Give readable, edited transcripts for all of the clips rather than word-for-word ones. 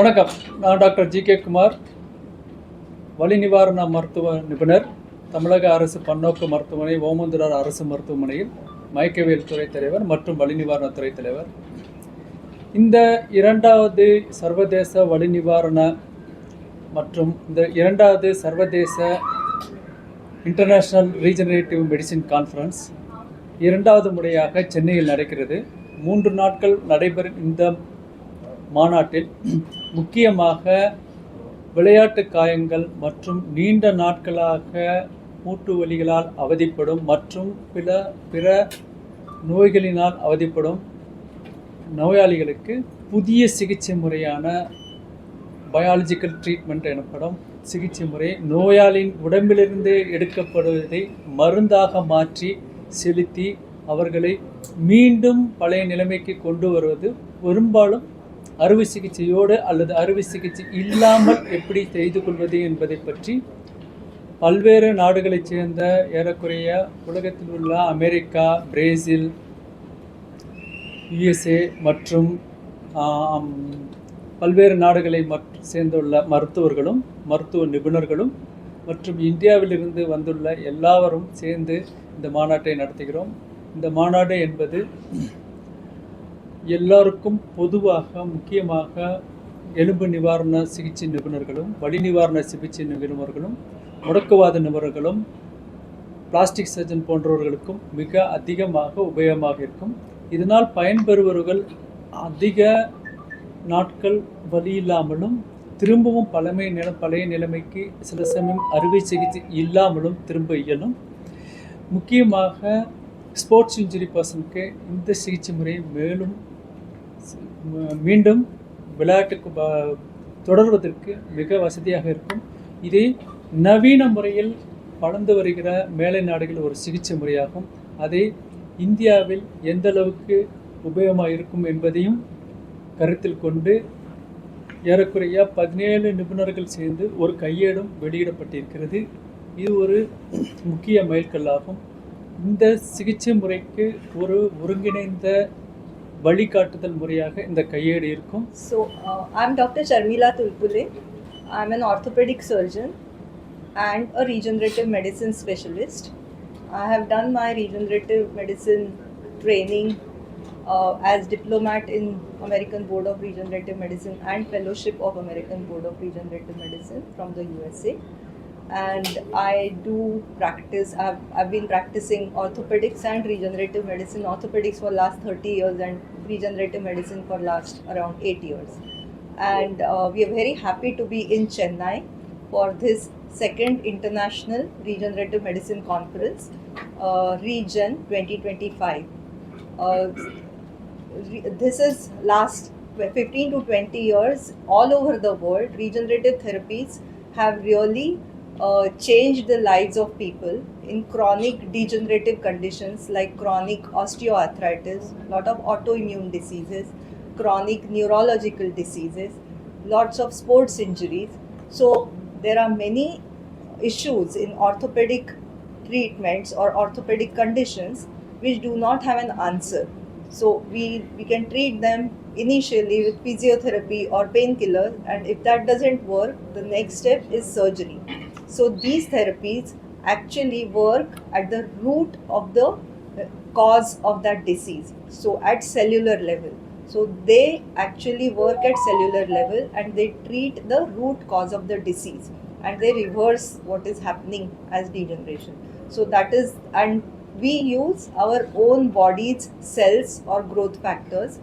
வணக்கம். நான் doctor G K. Kumar, வலி நிவாரண மருத்துவ நிபுணர், தமிழக அரசு பன்னோக்கு மருத்துவமனை, ஓமந்தூரார் அரசு மருத்துவமனையில் மயக்கவியல் துறை தலைவர் மற்றும் வலி நிவாரணத்துறை தலைவர். இந்த 2வது சர்வதேச வலி நிவாரண மற்றும் இந்த 2வது சர்வதேச இன்டர்நேஷ்னல் ரீஜெனரேட்டிவ் மெடிசின் கான்ஃபரன்ஸ் 2வது முறையாக சென்னையில் நடக்கிறது. 3 நாட்கள் நடைபெறும் இந்த மாநாட்டில் முக்கியமாக விளையாட்டு காயங்கள் மற்றும் நீண்ட நாட்களாக மூட்டு வலிகளால் அவதிப்படும் மற்றும் பிற நோய்களினால் அவதிப்படும் நோயாளிகளுக்கு புதிய சிகிச்சை முறையான பயாலஜிக்கல் ட்ரீட்மெண்ட் எனப்படும் சிகிச்சை முறை நோயாளியின் உடம்பிலிருந்து எடுக்கப்படுவதை மருந்தாக மாற்றி செலுத்தி அவர்களை மீண்டும் பழைய நிலைமைக்கு கொண்டு வருவது, பெரும்பாலும் அறுவை சிகிச்சையோடு அல்லது அறுவை சிகிச்சை இல்லாமல் எப்படி செய்து கொள்வது என்பதை பற்றி பல்வேறு நாடுகளைச் சேர்ந்த ஏறக்குறைய உலகத்தில் உள்ள அமெரிக்கா, பிரேசில், USA மற்றும் பல்வேறு நாடுகளை சேர்ந்துள்ள மருத்துவர்களும் மருத்துவ நிபுணர்களும் மற்றும் இந்தியாவிலிருந்து வந்துள்ள எல்லாரும் சேர்ந்து இந்த மாநாட்டை நடத்துகிறோம். இந்த மாநாடு என்பது எல்லாருக்கும் பொதுவாக முக்கியமாக எலும்பு நிவாரண சிகிச்சை நிபுணர்களும் வலி நிவாரண சிகிச்சை நிபுணர்களும் முடக்குவாத நிபுணர்களும் பிளாஸ்டிக் சர்ஜன் போன்றவர்களுக்கும் மிக அதிகமாக உபயோகமாக இருக்கும். இதனால் பயன்பெறுபவர்கள் அதிக நாட்கள் வலி இல்லாமலும் திரும்பவும் பழைய நிலைமைக்கு சில சமயம் அறுவை சிகிச்சை இல்லாமலும் திரும்ப இயலும். முக்கியமாக ஸ்போர்ட்ஸ் இன்ஜுரி பர்சனுக்கு இந்த சிகிச்சை முறை மீண்டும் விளையாட்டுக்கு தொடர்வதற்கு மிக வசதியாக இருக்கும். இதை நவீன முறையில் வளர்ந்து வருகிற மேலை நாடுகள் ஒரு சிகிச்சை முறையாகும். அதை இந்தியாவில் எந்த அளவுக்கு உபயோகமாக இருக்கும் என்பதையும் கருத்தில் கொண்டு ஏறக்குறைய 17 நிபுணர்கள் சேர்ந்து ஒரு கையேடும் வெளியிடப்பட்டிருக்கிறது. இது ஒரு முக்கிய மைல்கல்லாகும். இந்த சிகிச்சை முறைக்கு ஒரு ஒருங்கிணைந்த வழிகாட்டுதல் முறையாக இந்த கையேடு இருக்கும். So I'm Dr. Sharmila Tulpule. I'm an orthopedic surgeon and a regenerative medicine specialist. I have done my regenerative medicine training as diplomat in American Board of Regenerative Medicine and fellowship of American Board of Regenerative Medicine from the USA. And I do practice, I've been practicing orthopedics and regenerative medicine, orthopedics for last 30 years and regenerative medicine for last around 8 years. And we are very happy to be in Chennai for this second International Regenerative Medicine Conference, Regen 2025. This is last 15 to 20 years all over the world. Regenerative therapies have really changed the lives of people in chronic degenerative conditions like chronic osteoarthritis, lot of autoimmune diseases, chronic neurological diseases, lots of sports injuries. So there are many issues in orthopedic treatments or orthopedic conditions which do not have an answer. So we can treat them initially with physiotherapy or painkillers, and if that doesn't work, the next step is surgery. So these therapies actually work at the root of the cause of that disease, so at cellular level. So they actually work at cellular level and they treat the root cause of the disease and they reverse what is happening as degeneration. So that is, and we use our own body's cells or growth factors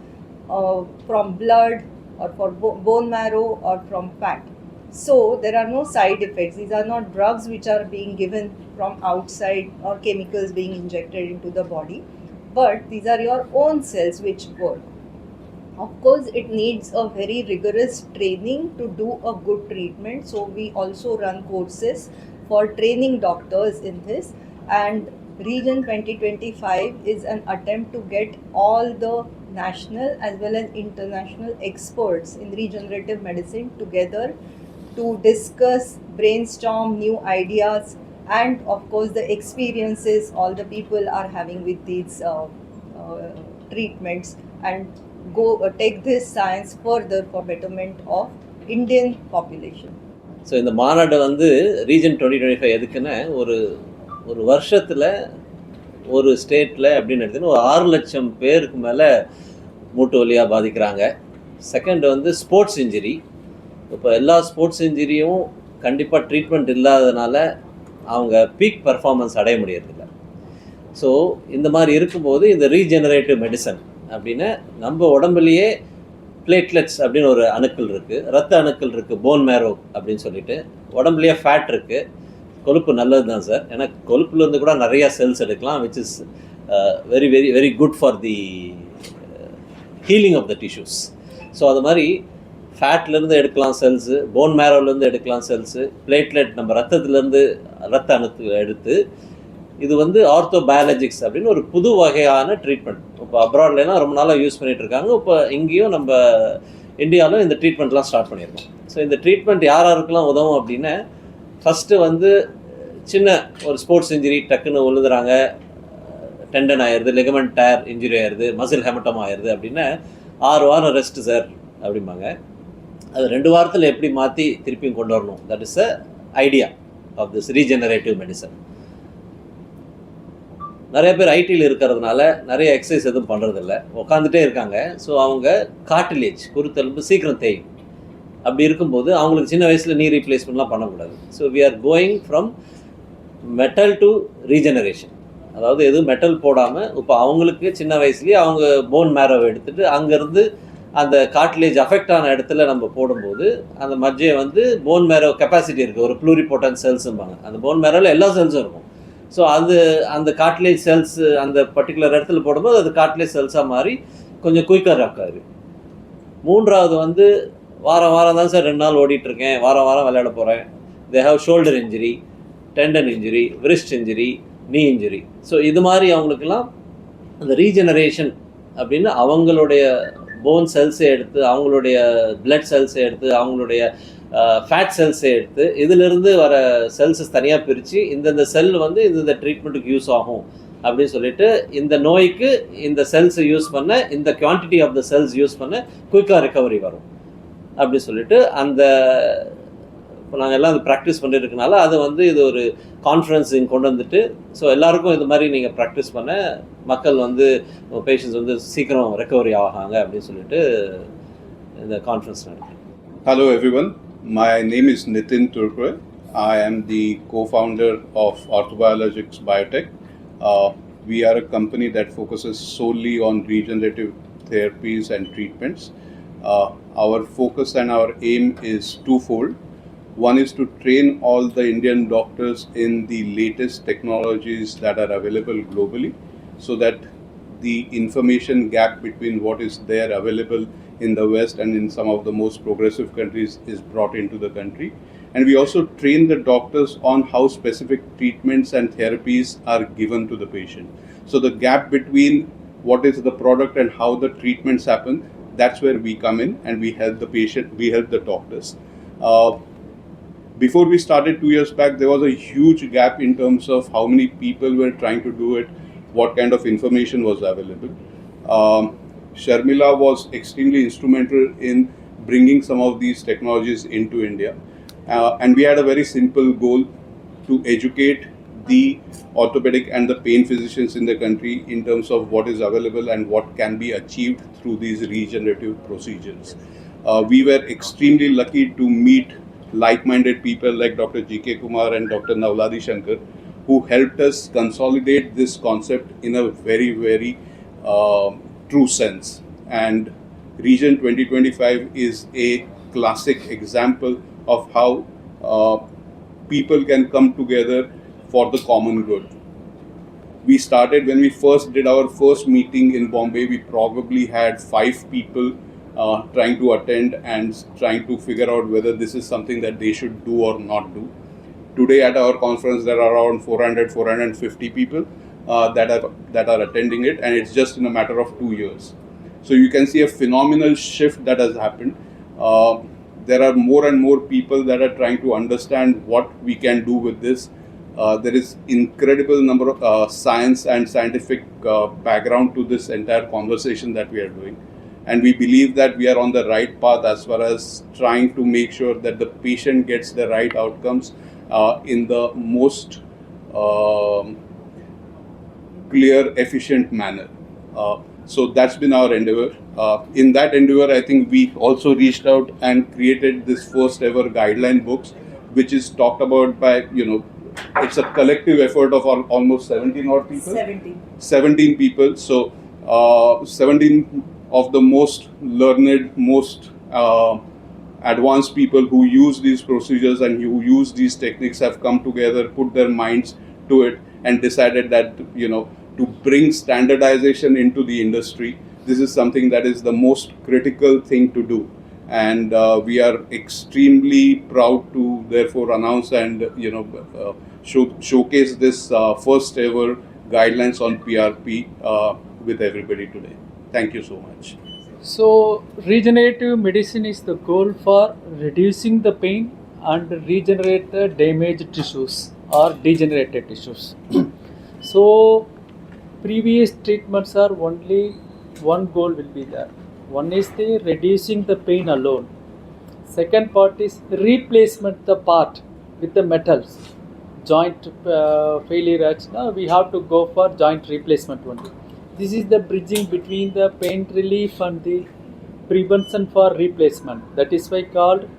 from blood or for bone marrow or from fat. So there are no side effects. These are not drugs which are being given from outside or chemicals being injected into the body, but these are your own cells which work. Of course, it needs a very rigorous training to do a good treatment. So we also run courses for training doctors in this, and Regen 2025 is an attempt to get all the national as well as international experts in regenerative medicine together to discuss, brainstorm new ideas, and of course the experiences all the people are having with these treatments, and take this science further for betterment of Indian population. So இந்த மாநாடு வந்து region 2025 எதுக்குன்னா ஒரு வருஷத்தில் ஒரு ஸ்டேட்டில் அப்படின்னு எடுத்துன்னா ஒரு 6 லட்சம் பேருக்கு மேலே மூட்டு வலியாக பாதிக்கிறாங்க. செகண்ட் வந்து ஸ்போர்ட்ஸ் இன்ஜுரி. இப்போ எல்லா ஸ்போர்ட்ஸ் இன்ஜுரியும் கண்டிப்பாக ட்ரீட்மெண்ட் இல்லாததுனால அவங்க பீக் பர்ஃபார்மன்ஸ் அடைய முடியறதில்ல. ஸோ இந்த மாதிரி இருக்கும்போது இந்த ரீஜெனரேட்டிவ் மெடிசன் அப்படின்னு நம்ம உடம்புலையே பிளேட்லெட்ஸ் அப்படின்னு ஒரு அணுக்கள் இருக்குது, ரத்த அணுக்கள் இருக்குது, போன் மேரோ அப்படின்னு சொல்லிட்டு உடம்புலையே ஃபேட் இருக்குது. கொழுப்பு நல்லது தான் சார், ஏன்னா கொழுப்புலேருந்து கூட நிறையா செல்ஸ் எடுக்கலாம், which is very very very good for the healing of the tissues. So அது மாதிரி ஃபேட்லேருந்து எடுக்கலாம் செல்ஸு, போன் மேரோலேருந்து எடுக்கலாம் செல்ஸு, பிளேட்லெட் நம்ம ரத்தத்துலேருந்து ரத்த அணுக்கள் எடுத்து இது வந்து ஆர்த்தோபயாலஜிக்ஸ் அப்படின்னு ஒரு புது வகையான ட்ரீட்மெண்ட். இப்போ அப்ராட்லாம் ரொம்ப நாளாக யூஸ் பண்ணிகிட்டு இருக்காங்க. இப்போ இங்கேயும் நம்ம இந்தியாவிலும் இந்த ட்ரீட்மெண்ட்லாம் ஸ்டார்ட் பண்ணியிருக்கோம். ஸோ இந்த ட்ரீட்மெண்ட் யாருக்கெல்லாம் உதவும் அப்படின்னா, ஃபஸ்ட்டு வந்து சின்ன ஒரு ஸ்போர்ட்ஸ் இன்ஜுரி டக்குன்னு விழுதுறாங்க, டெண்டன் ஆயிடுது, லெகமெண்ட் டயர் இன்ஜுரி ஆயிடுது, மசில் ஹெமட்டம் ஆயிடுது அப்படின்னா 6 வாரம் ரெஸ்ட்டு சார் அப்படிம்பாங்க. அது 2 வாரத்தில் எப்படி மாற்றி திருப்பியும் கொண்டு வரணும், that is a idea of this regenerative medicine. நிறைய பேர் ஐடியில் இருக்கிறதுனால நிறைய எக்ஸசைஸ் எதுவும் பண்ணுறதில்ல, உட்காந்துட்டே இருக்காங்க. ஸோ அவங்க கார்டிலேஜ் குருத்தெலும்பு சீக்கிரம் தேயும். அப்படி இருக்கும்போது அவங்களுக்கு சின்ன வயசில் நீ ரீப்ளேஸ்மெண்ட்லாம் பண்ணக்கூடாது. So we are going from metal to regeneration. அதாவது எதுவும் மெட்டல் போடாமல் இப்போ அவங்களுக்கு சின்ன வயசுலேயே அவங்க போன் மேரோவை எடுத்துகிட்டு அங்கேருந்து அந்த கார்டிலேஜ் அஃபெக்ட் ஆன இடத்துல நம்ம போடும்போது அந்த மஜ்ஜை வந்து போன் மேரோ கெப்பாசிட்டி இருக்குது, ஒரு ப்ளூரிபோட்டன் செல்ஸும்பாங்க. அந்த போன் மேரோவில் எல்லா செல்ஸும் இருக்கும். ஸோ அது அந்த கார்டிலேஜ் செல்ஸ் அந்த பர்டிகுலர் இடத்துல போடும்போது அது கார்டிலேஜ் செல்ஸாக மாறி கொஞ்சம் குயிக்காக ஆக்காது. 3வது வந்து வாரம் தான் சார் 2 நாள் ஓடிட்டுருக்கேன், வாரம் விளையாட போகிறேன். They have shoulder injury, tendon injury, wrist injury, நீ இன்ஜுரி. ஸோ இது மாதிரி அவங்களுக்கெல்லாம் அந்த ரீஜெனரேஷன் அப்படின்னு அவங்களுடைய போன் செல்ஸை எடுத்து, அவங்களுடைய பிளட் செல்ஸை எடுத்து, அவங்களுடைய ஃபேட் செல்ஸை எடுத்து இதிலிருந்து வர செல்ஸஸ் தனியாக பிரித்து இந்தந்த செல் வந்து இந்த ட்ரீட்மெண்ட்டுக்கு யூஸ் ஆகும் அப்படின்னு சொல்லிட்டு, இந்த நோய்க்கு இந்த செல்ஸை யூஸ் பண்ண, இந்த quantity of the cells use பண்ண குயிக்காக ரெக்கவரி வரும் அப்படி சொல்லிட்டு அந்த இப்போ நாங்கள் எல்லாம் அது ப்ராக்டிஸ் பண்ணிட்டு இருக்கனால அது வந்து இது ஒரு கான்ஃபரன்ஸ் இங்கே கொண்டு வந்துட்டு, ஸோ எல்லாருக்கும் இது மாதிரி நீங்கள் ப்ராக்டிஸ் பண்ண மக்கள் வந்து பேஷண்ட்ஸ் வந்து சீக்கிரம் ரெக்கவரி ஆகாங்க அப்படின்னு சொல்லிட்டு இந்த கான்ஃபரன்ஸ் நடக்கும். Hello everyone, my name is Nitin Turkre. I am the co-founder of Orthobiologics Biotech. We are a company that focuses solely on regenerative therapies and treatments. Our focus and our aim is twofold. One is to train all the Indian doctors in the latest technologies that are available globally, so that the information gap between what is there available in the West and in some of the most progressive countries is brought into the country. And we also train the doctors on how specific treatments and therapies are given to the patient. So the gap between what is the product and how the treatments happen, that's where we come in and we help the patient, we help the doctors. Before we started 2 years back, there was a huge gap in terms of how many people were trying to do it, what kind of information was available. Sharmila was extremely instrumental in bringing some of these technologies into India. And we had a very simple goal to educate the orthopedic and the pain physicians in the country in terms of what is available and what can be achieved through these regenerative procedures. We were extremely lucky to meet like-minded people like Dr. G.K. Kumar and Dr. Navladi Shankar, who helped us consolidate this concept in a very, very true sense. And Region 2025 is a classic example of how people can come together for the common good. We started, when we first did our first meeting in Bombay, we probably had 5 people trying to attend and trying to figure out whether this is something that they should do or not do. Today at our conference, there are around 450 people that are attending it, and it's just in a matter of 2 years. So you can see a phenomenal shift that has happened. There are more and more people that are trying to understand what we can do with this. There is incredible number of science and scientific background to this entire conversation that we are doing. And we believe that we are on the right path as far as trying to make sure that the patient gets the right outcomes in the most clear, efficient manner. So that's been our endeavor. In that endeavor, I think we also reached out and created this first ever guideline books, which is talked about by, it's a collective effort of almost 17 odd people. 17 people. So 17 of the most learned, most advanced people who use these procedures and who use these techniques have come together, put their minds to it, and decided that, to bring standardization into the industry, this is something that is the most critical thing to do. And we are extremely proud to therefore announce and showcase this first ever guidelines on PRP with everybody today. Thank you so much. So regenerative medicine is the goal for reducing the pain and regenerate the damaged tissues or degenerated tissues. So previous treatments are only one goal will be there. One is the reducing the pain alone. Second part is replacement the part with the metals. Joint failure, we have to go for joint replacement only. This is the bridging between the pain relief and the prevention for replacement. That is why called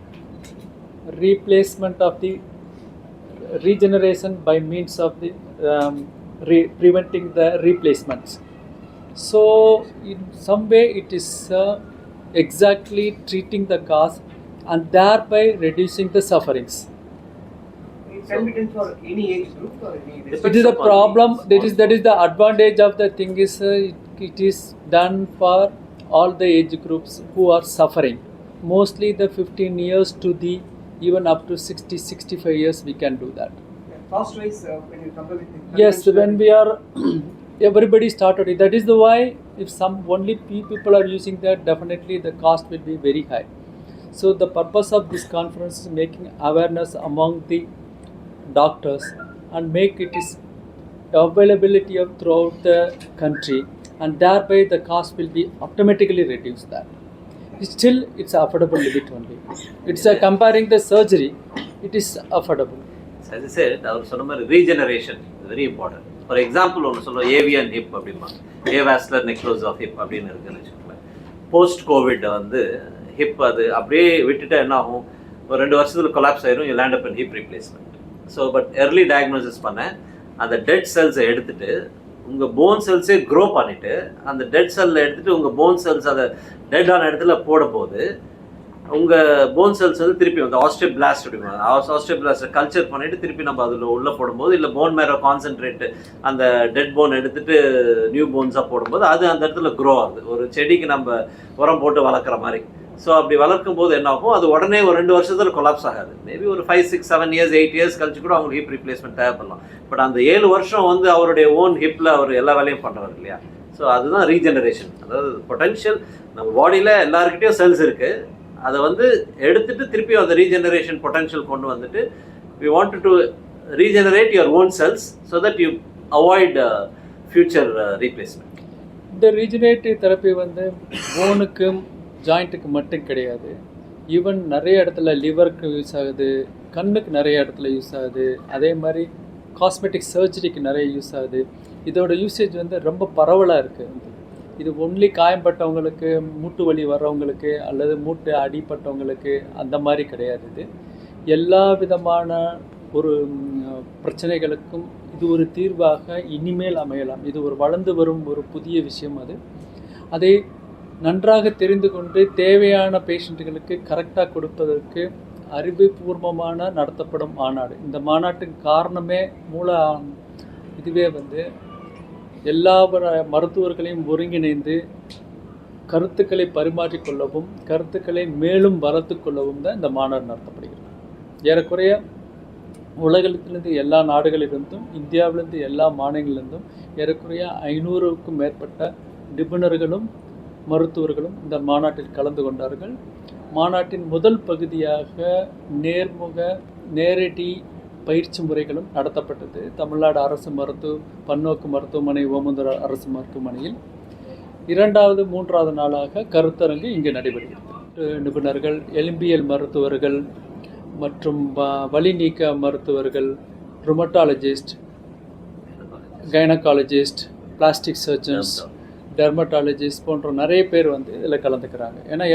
replacement of the regeneration by means of the preventing the replacements. So in some way it is exactly treating the cause and thereby reducing the sufferings. It can be done for any age group or any It is a problem. That is the advantage of the thing is it is done for all the age groups who are suffering. Mostly the 15 years to the even up to 60-65 years we can do that. cost wise when you compare with the Yes, when we are everybody started it. That is the why if some only few people are using that, definitely the cost will be very high. So the purpose of this conference is making awareness among the doctors and make it is availability of throughout the country, and thereby the cost will be automatically reduced. That still it's affordable limit only. It's comparing the surgery, it is affordable. As I said, அவர் சொன்ன மாதிரி regeneration very important. For example ஒன்று சொல்லுவோம், avian hip அப்படிமா, avascular Negros of hip அப்படின்னு இருக்குன்னு வச்சுக்கோங்களேன். Post Covid hip அது அப்படியே விட்டுட்டா என்ன ஆகும், ஒரு 2 வருஷத்துல கொலாப்ஸ் ஆயிரும், you land up in hip replacement. So but early diagnosis பண்ண அந்த டெட் செல்ஸை எடுத்துட்டு உங்கள் போன் செல்ஸே க்ரோ பண்ணிவிட்டு அந்த டெட் செல்லில் எடுத்துகிட்டு உங்கள் போன் செல்ஸ் அதை டெட்டான இடத்துல போடும்போது உங்கள் போன் செல்ஸ் திருப்பி வந்து ஆஸ்ட்ரோபிளாஸ்ட் அப்படிமா, ஆஸ்ட்ரோபிளாஸ்ட்டை கல்ச்சர் பண்ணிவிட்டு திருப்பி நம்ம அதில் உள்ளே போடும்போது, இல்லை போன் மேரோ கான்சென்ட்ரேட்டு அந்த டெட் போன் எடுத்துகிட்டு நியூ போன்ஸாக போடும்போது அது அந்த இடத்துல க்ரோ ஆகுது. ஒரு செடிக்கு நம்ம உரம் போட்டு வளர்க்குற மாதிரி. ஸோ அப்படி வளர்க்கும் போது என்ன ஆகும், அது உடனே ஒரு 2 வருஷத்தில் கொலாப்ஸ் ஆகாது. மேபி ஒரு 5, 6, 7 இயர்ஸ் 8 இயர்ஸ் கழிச்சு கூட அவங்களுக்கு ஹிப் ரீப்ளேஸ்மெண்ட் தேவைப்படலாம். பட் அந்த 7 வருஷம் வந்து அவருடைய ஓன் ஹிப்பில் அவர் எல்லா வேலையும் பண்ணுறாரு இல்லையா. ஸோ அதுதான் ரீஜெனரேஷன். அதாவது பொட்டென்ஷியல் நம்ம பாடியில் எல்லாருக்கிட்டையும் செல்ஸ் இருக்குது, அதை வந்து எடுத்துட்டு திருப்பி அந்த ரீஜெனரேஷன் பொட்டென்ஷியல் கொண்டு வந்துட்டு we wanted to regenerate your own cells so that you avoid future replacement. இந்த ரீஜெனரேட்டிவ் தெரப்பி வந்து போனுக்கும் ஜாயிண்ட்டுக்கு மட்டும் கிடையாது. ஈவன் நிறைய இடத்துல லிவருக்கு யூஸ் ஆகுது, கண்ணுக்கு நிறைய இடத்துல யூஸ் ஆகுது, அதே மாதிரி காஸ்மெட்டிக் சர்ஜரிக்கு நிறைய யூஸ் ஆகுது. இதோட யூசேஜ் வந்து ரொம்ப பரவலாக இருக்குது. இது ஒன்லி காயம்பட்டவங்களுக்கு, மூட்டு வலி வர்றவங்களுக்கு அல்லது மூட்டு அடிப்பட்டவங்களுக்கு அந்த மாதிரி கிடையாது. இது எல்லா விதமான ஒரு பிரச்சனைகளுக்கும் இது ஒரு தீர்வாக இனிமேல் அமையலாம். இது ஒரு வளர்ந்து வரும் ஒரு புதிய விஷயம். அதை நன்றாக தெரிந்து கொண்டு தேவையான பேஷண்ட்டுகளுக்கு கரெக்டாக கொடுப்பதற்கு அறிவுபூர்வமான நடத்தப்படும் மாநாடு. இந்த மாநாட்டுக்கு காரணமே இதுவே வந்து எல்லா மருத்துவர்களையும் ஒருங்கிணைந்து கருத்துக்களை பரிமாற்றிக்கொள்ளவும் கருத்துக்களை மேலும் வளர்த்து கொள்ளவும் தான் இந்த மாநாடு நடத்தப்படுகிறது. ஏறக்குறைய உலகத்திலிருந்து எல்லா நாடுகளிலிருந்தும் இந்தியாவிலிருந்து எல்லா மாநிலங்களிலிருந்தும் ஏறக்குறைய 500க்கும் மேற்பட்ட நிபுணர்களும் மருத்துவர்களும் இந்த மாநாட்டில் கலந்து கொண்டார்கள். மாநாட்டின் முதல் பகுதியாக நேரடி பயிற்சி முறைகளும் நடத்தப்பட்டது தமிழ்நாடு அரசு பன்னோக்கு மருத்துவமனை, ஓமந்தூரார் அரசு மருத்துவமனையில். இரண்டாவது 3வது நாளாக கருத்தரங்கு இங்கு நடைபெறுகிறது. நிபுணர்கள், எலும்பியல் மருத்துவர்கள் மற்றும் வலி நீக்க மருத்துவர்கள், rheumatologist, gynaecologist, plastic surgeons, dermatologist போன்ற நிறைய பேர் வந்து இதில் கலந்துக்கிறாங்க. ஏன்னா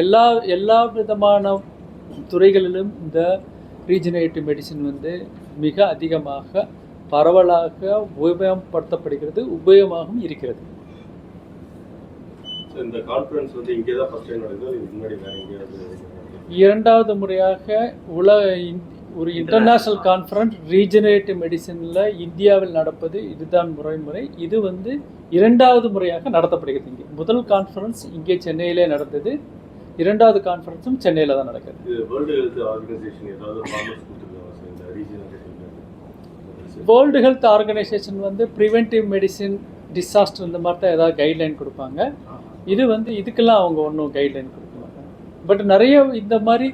எல்லா விதமான துறைகளிலும் இந்த ரீஜெனரேட்டிவ் மெடிசின் வந்து மிக அதிகமாக பரவலாக உபயோகப்படுத்தப்படுகிறது, உபயோகமாகவும் இருக்கிறது. இந்த கான்ஃபரன்ஸ் வந்து இங்கே தான் ஃபர்ஸ்ட் டைம் நடக்குது, முன்னாடி வேற எங்கேயாவது? இரண்டாவது முறையாக ஒரு இன்டர்நேஷ்னல் கான்ஃபரன்ஸ் ரீஜெனரேட்டிவ் மெடிசனில் இந்தியாவில் நடப்பது இதுதான் முறை. இது வந்து இரண்டாவது முறையாக நடத்தப்படுகிறது. இங்கே முதல் கான்ஃபரன்ஸ் இங்கே சென்னையிலே நடந்தது, இரண்டாவது கான்ஃபரன்ஸும் சென்னையில் தான் நடக்குது. இது வேர்ல்டு ஹெல்த் ஆர்கனைசேஷன் ஏதாவது ஃபார்மர்ஸ் கொடுத்துருக்காங்க சார் இந்த ரீஜெனரேட்டிவ்? வேர்ல்டு ஹெல்த் ஆர்கனைசேஷன் வந்து ப்ரிவென்டிவ் மெடிசின், டிசாஸ்டர் இந்த மாதிரி தான் ஏதாவது கைட்லைன் கொடுப்பாங்க. இது வந்து இதுக்கெல்லாம் அவங்க ஒன்றும் கைட்லைன் கொடுக்க மாட்டாங்க. பட் நிறைய இந்த மாதிரி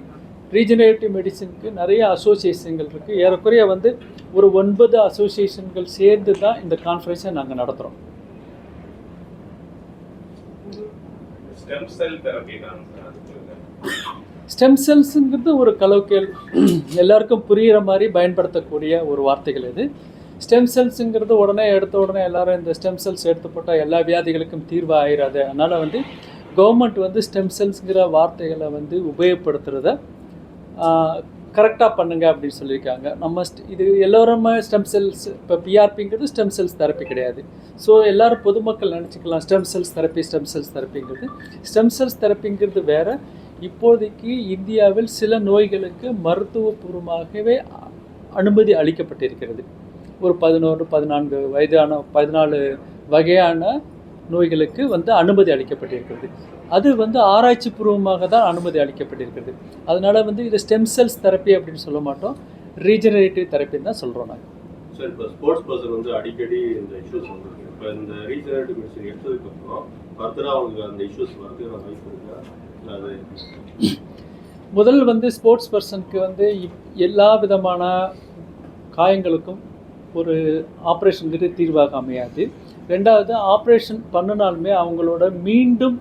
ரீஜெனரேட்டிவ் மெடிசினுக்கு நிறைய அசோசியேஷன்கள் இருக்குது. ஏறக்குறைய வந்து ஒரு 9 அசோசியேஷன்கள் சேர்ந்து தான் இந்த கான்ஃபரன்ஸை நாங்கள் நடத்துகிறோம். ஸ்டெம் செல்ஸுங்கிறது ஒரு கலோக்கியல் எல்லாருக்கும் புரிகிற மாதிரி பயன்படுத்தக்கூடிய ஒரு வார்த்தைகள் இது. ஸ்டெம் செல்ஸுங்கிறது எடுத்த உடனே எல்லாரும் இந்த ஸ்டெம் செல்ஸ் எடுத்து போட்டால் எல்லா வியாதிகளுக்கும் தீர்வு ஆயிடாது. அதனால் வந்து கவர்மெண்ட் வந்து ஸ்டெம் செல்ஸுங்கிற வார்த்தைகளை வந்து உபயோகப்படுத்துகிறத கரெக்டாக பண்ணுங்க அப்படின்னு சொல்லியிருக்காங்க. நம்ம இது எல்லோருமே ஸ்டெம் செல்ஸ், இப்போ பிஆர்பிங்கிறது ஸ்டெம் செல்ஸ் தெரப்பி கிடையாது. ஸோ எல்லோரும் பொதுமக்கள் நினச்சிக்கலாம் ஸ்டெம் செல்ஸ் தெரப்பிங்கிறது. ஸ்டெம் செல்ஸ் தெரப்பிங்கிறது வேறு. இப்போதைக்கு இந்தியாவில் சில நோய்களுக்கு மருத்துவபூர்வமாகவே அனுமதி அளிக்கப்பட்டிருக்கிறது. ஒரு 14 வயதான 14 வகையான நோய்களுக்கு வந்து அனுமதி அளிக்கப்பட்டிருக்கிறது. அது வந்து ஆராய்ச்சி பூர்வமாக தான் அனுமதி அளிக்கப்பட்டிருக்கிறது. அதனால் வந்து இது ஸ்டெம் செல்ஸ் தெரப்பி அப்படின்னு சொல்ல மாட்டோம், ரீஜெனரேட்டிவ் தெரப்பின்னு தான் சொல்கிறோம் நாங்கள். சார் இப்போ ஸ்போர்ட்ஸ் பர்சன் வந்து அடிக்கடி இந்த இஷ்யூஸ் வந்துருக்கு. இப்போ இந்த ரீஜெனரேட்டிவ் மெடிசன் எடுத்ததுக்கப்புறம் ஃபர்தராக அவங்களுக்கு அந்த இஷ்யூஸ் வரதுக்கு வாய்ப்பு இருக்கா? அது முதல் வந்து ஸ்போர்ட்ஸ் பர்சனுக்கு வந்து எல்லா விதமான காயங்களுக்கும் ஒரு ஆப்ரேஷனுக்கு தீர்வாக அமையாது. ரெண்டாவது, ஆப்ரேஷன் பண்ணினாலுமே அவங்களோட மீண்டும்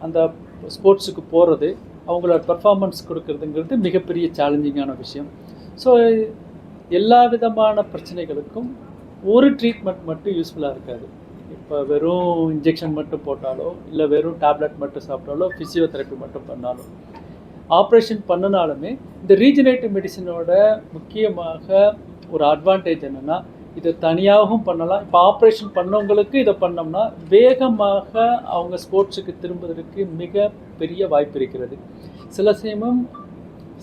அந்த ஸ்போர்ட்ஸுக்கு போகிறது, அவங்களோட பர்ஃபார்மன்ஸ் கொடுக்கறதுங்கிறது மிகப்பெரிய சேலஞ்சிங்கான விஷயம். ஸோ எல்லா விதமான பிரச்சனைகளுக்கும் ஒரு ட்ரீட்மெண்ட் மட்டும் யூஸ்ஃபுல்லாக இருக்காது. இப்போ வெறும் இன்ஜெக்ஷன் மட்டும் போட்டாலோ இல்லை வெறும் டேப்லெட் மட்டும் சாப்பிட்டாலோ ஃபிசியோதெரப்பி மட்டும் பண்ணாலும், ஆப்ரேஷன் பண்ணினாலுமே இந்த ரீஜெனரேட்டிவ் மெடிசனோட முக்கியமாக ஒரு அட்வான்டேஜ் என்னென்னா இதை தனியாகவும் பண்ணலாம். இப்போ ஆப்ரேஷன் பண்ணவங்களுக்கு இதை பண்ணோம்னா வேகமாக அவங்க ஸ்போர்ட்ஸுக்கு திரும்புவதற்கு மிக பெரிய வாய்ப்பு இருக்கிறது. சில சமயம்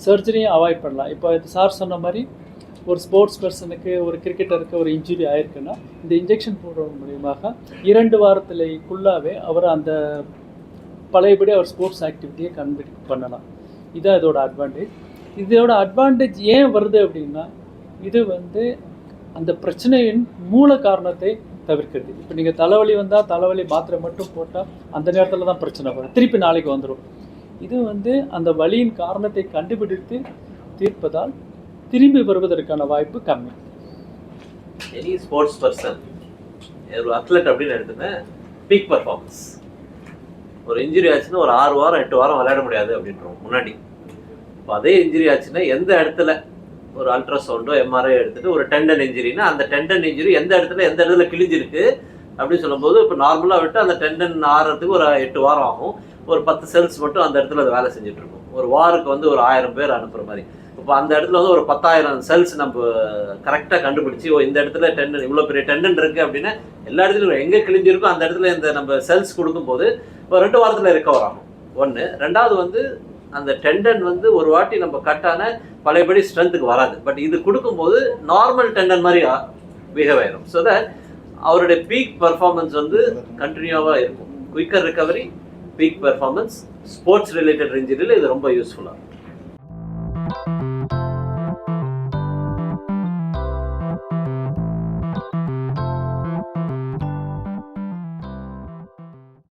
சர்ஜரியும் அவாய்ட் பண்ணலாம். இப்போ சார் சொன்ன மாதிரி ஒரு ஸ்போர்ட்ஸ் பர்சனுக்கு, ஒரு கிரிக்கெட்டருக்கு ஒரு இன்ஜுரி ஆயிருக்குன்னா இந்த இன்ஜெக்ஷன் போடுறது மூலியமாக 2 வாரத்துக்குள்ளாவே அவர் அந்த பழையபடி அவர் ஸ்போர்ட்ஸ் ஆக்டிவிட்டியை கன்வெர்ட் பண்ணலாம். இதுதான் இதோட அட்வான்டேஜ். இதோட அட்வான்டேஜ் ஏன் வருது அப்படின்னா, இது வந்து அந்த பிரச்சனையின் மூல காரணத்தை தவிர்க்கிறது. இப்போ நீங்கள் தலைவலி வந்தால் தலைவலி மாத்திரை மட்டும் போட்டால் அந்த நேரத்தில் தான் பிரச்சனை வரும், திருப்பி நாளைக்கு வந்துடும். இது வந்து அந்த வலியின் காரணத்தை கண்டுபிடித்து தீர்ப்பதால் திரும்பி வருவதற்கான வாய்ப்பு கம்மி. எனி ஸ்போர்ட்ஸ் பர்சன், ஒரு அத்லெட் அப்படின்னு எடுத்துனேன், பீக் பர்ஃபார்மன்ஸ். ஒரு இன்ஜுரி ஆச்சுன்னா ஒரு 6 வாரம் 8 வாரம் விளையாட முடியாது அப்படின்றோம் முன்னாடி. இப்போ அதே இன்ஜுரி ஆச்சுன்னா எந்த இடத்துல ஒரு அல்ட்ராசவுண்டோ எம்ஆர்ஐ எடுத்துட்டு ஒரு டெண்டன் இன்ஜுரினா அந்த டெண்டன் இன்ஜுரி எந்த இடத்துல கிழிஞ்சிருக்கு அப்படின்னு சொல்லும்போது, இப்போ நார்மலாக விட்டு அந்த டெண்டன் ஆறுறதுக்கு ஒரு 8 வாரம் ஆகும். ஒரு 10 செல்ஸ் மட்டும் அந்த இடத்துல அது வேலை செஞ்சுட்டு இருக்கும். ஒரு வாருக்கு வந்து ஒரு 1000 பேர் அனுப்புகிற மாதிரி. இப்போ அந்த இடத்துல வந்து ஒரு 10,000 செல்ஸ் நம்ம கரெக்டாக கண்டுபிடிச்சி, இந்த இடத்துல டெண்டன், இவ்வளோ பெரிய டெண்டன் இருக்குது அப்படின்னா எல்லா இடத்துலையும் எங்கே கிழிஞ்சிருக்கோ அந்த இடத்துல இந்த நம்ம செல்ஸ் கொடுக்கும்போது ஒரு 2 வாரத்தில் ரெக்கவர் ஆகும். ஒன்று. ரெண்டாவது வந்து அந்த டெண்டன் வந்து ஒரு வாட்டி நம்ம கட்டான பழையபடி ஸ்ட்ரென்த்துக்கு வராது. பட் இது கொடுக்கும்போது நார்மல் டெண்டன் மாதிரி பிஹேவ் ஆயிடும். ஸோ தட் அவருடைய பீக் பர்ஃபார்மன்ஸ் வந்து கண்டினியூவாக இருக்கும். Quicker recovery, peak performance, sports related இன்ஜுரியில் இது ரொம்ப யூஸ்ஃபுல்லாக இருக்கும்.